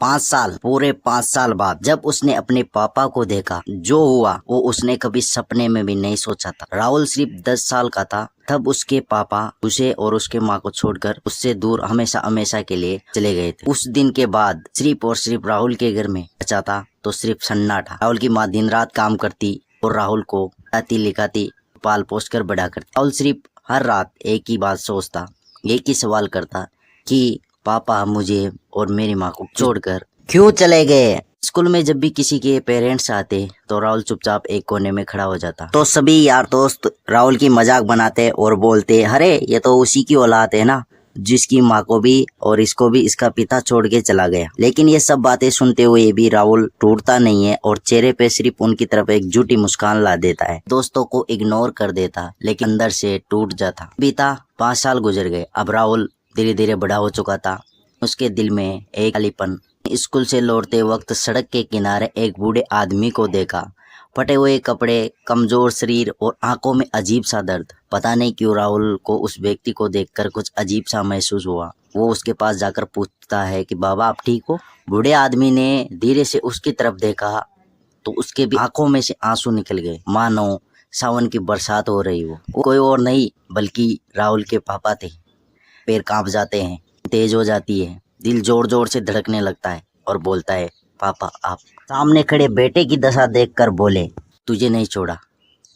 5 साल, पूरे 5 साल बाद जब उसने अपने पापा को देखा, जो हुआ वो उसने कभी सपने में भी नहीं सोचा था। राहुल सिर्फ 10 साल का था तब उसके पापा उसे और उसके माँ को छोड़कर उससे दूर हमेशा हमेशा के लिए चले गए थे। उस दिन के बाद सिर्फ और सिर्फ राहुल के घर में बचा था तो सिर्फ सन्नाटा। राहुल की माँ दिन रात काम करती और राहुल को पढ़ाती लिखाती, पाल पोस कर बड़ा करती। राहुल सिर्फ हर रात एक ही बात सोचता, एक ही सवाल करता कि पापा मुझे और मेरी माँ को छोड़कर क्यों चले गए। स्कूल में जब भी किसी के पेरेंट्स आते तो राहुल चुपचाप एक कोने में खड़ा हो जाता। तो सभी यार दोस्त राहुल की मजाक बनाते और बोलते, अरे ये तो उसी की औलाद है ना, जिसकी माँ को भी और इसको भी इसका पिता छोड़ के चला गया। लेकिन ये सब बातें सुनते हुए भी राहुल टूटता नहीं है और चेहरे पे सिर्फ उनकी तरफ एक झूठी मुस्कान ला देता है। दोस्तों को इग्नोर कर देता लेकिन अंदर से टूट जाता। बीता 5 साल गुजर गए। अब राहुल धीरे धीरे बड़ा हो चुका था। उसके दिल में एक खालीपन। स्कूल से लौटते वक्त सड़क के किनारे एक बूढ़े आदमी को देखा, फटे हुए कपड़े, कमजोर शरीर और आंखों में अजीब सा दर्द। पता नहीं क्यों राहुल को उस व्यक्ति को देखकर कुछ अजीब सा महसूस हुआ। वो उसके पास जाकर पूछता है कि बाबा आप ठीक हो। बूढ़े आदमी ने धीरे से उसकी तरफ देखा तो उसके भी आंखों में से आंसू निकल गए, मानो सावन की बरसात हो रही हो। वो कोई और नहीं बल्कि राहुल के पापा थे। पैर कांप जाते हैं, तेज हो जाती है, दिल जोर जोर से धड़कने लगता है और बोलता है पापा आप। सामने खड़े बेटे की दशा देखकर बोले, तुझे नहीं छोड़ा,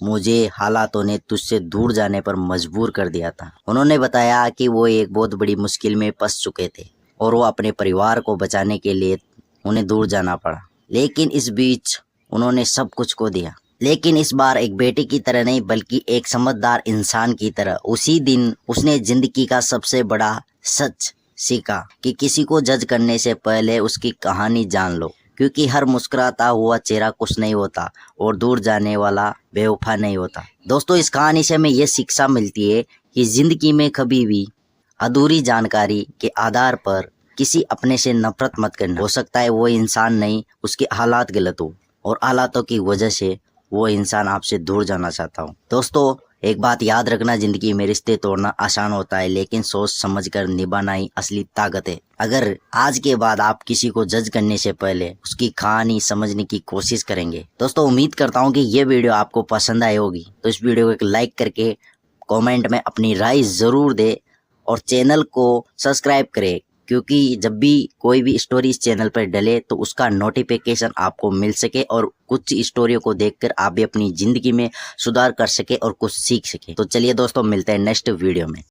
मुझे हालातों ने तुझसे दूर जाने पर मजबूर कर दिया था। उन्होंने बताया कि वो एक बहुत बड़ी मुश्किल में फंस चुके थे और वो अपने परिवार को बचाने के लिए उन्हें दूर जाना पड़ा। लेकिन इस बीच उन्होंने सब कुछ खो दिया। लेकिन इस बार एक बेटे की तरह नहीं बल्कि एक समझदार इंसान की तरह। उसी दिन उसने जिंदगी का सबसे बड़ा सच सीखा कि किसी को जज करने से पहले उसकी कहानी जान लो, क्योंकि हर मुस्कुराता हुआ चेहरा कुछ नहीं होता और दूर जाने वाला बेवफा नहीं होता। दोस्तों इस कहानी से हमें यह शिक्षा मिलती है कि जिंदगी में कभी भी अधूरी जानकारी के आधार पर किसी अपने से नफरत मत करना। हो सकता है वो इंसान नहीं, उसके हालात गलत हो और हालातों की वजह से वो इंसान आपसे दूर जाना चाहता हो। दोस्तों एक बात याद रखना, जिंदगी में रिश्ते तोड़ना आसान होता है लेकिन सोच समझकर निभाना ही असली ताकत है। अगर आज के बाद आप किसी को जज करने से पहले उसकी कहानी समझने की कोशिश करेंगे। दोस्तों उम्मीद करता हूँ कि ये वीडियो आपको पसंद आई होगी, तो इस वीडियो को एक लाइक करके कमेंट में अपनी राय जरूर दे और चैनल को सब्सक्राइब करें, क्योंकि जब भी कोई भी स्टोरी इस चैनल पर डले तो उसका नोटिफिकेशन आपको मिल सके और कुछ स्टोरियों को देखकर आप भी अपनी जिंदगी में सुधार कर सके और कुछ सीख सके। तो चलिए दोस्तों मिलते हैं नेक्स्ट वीडियो में।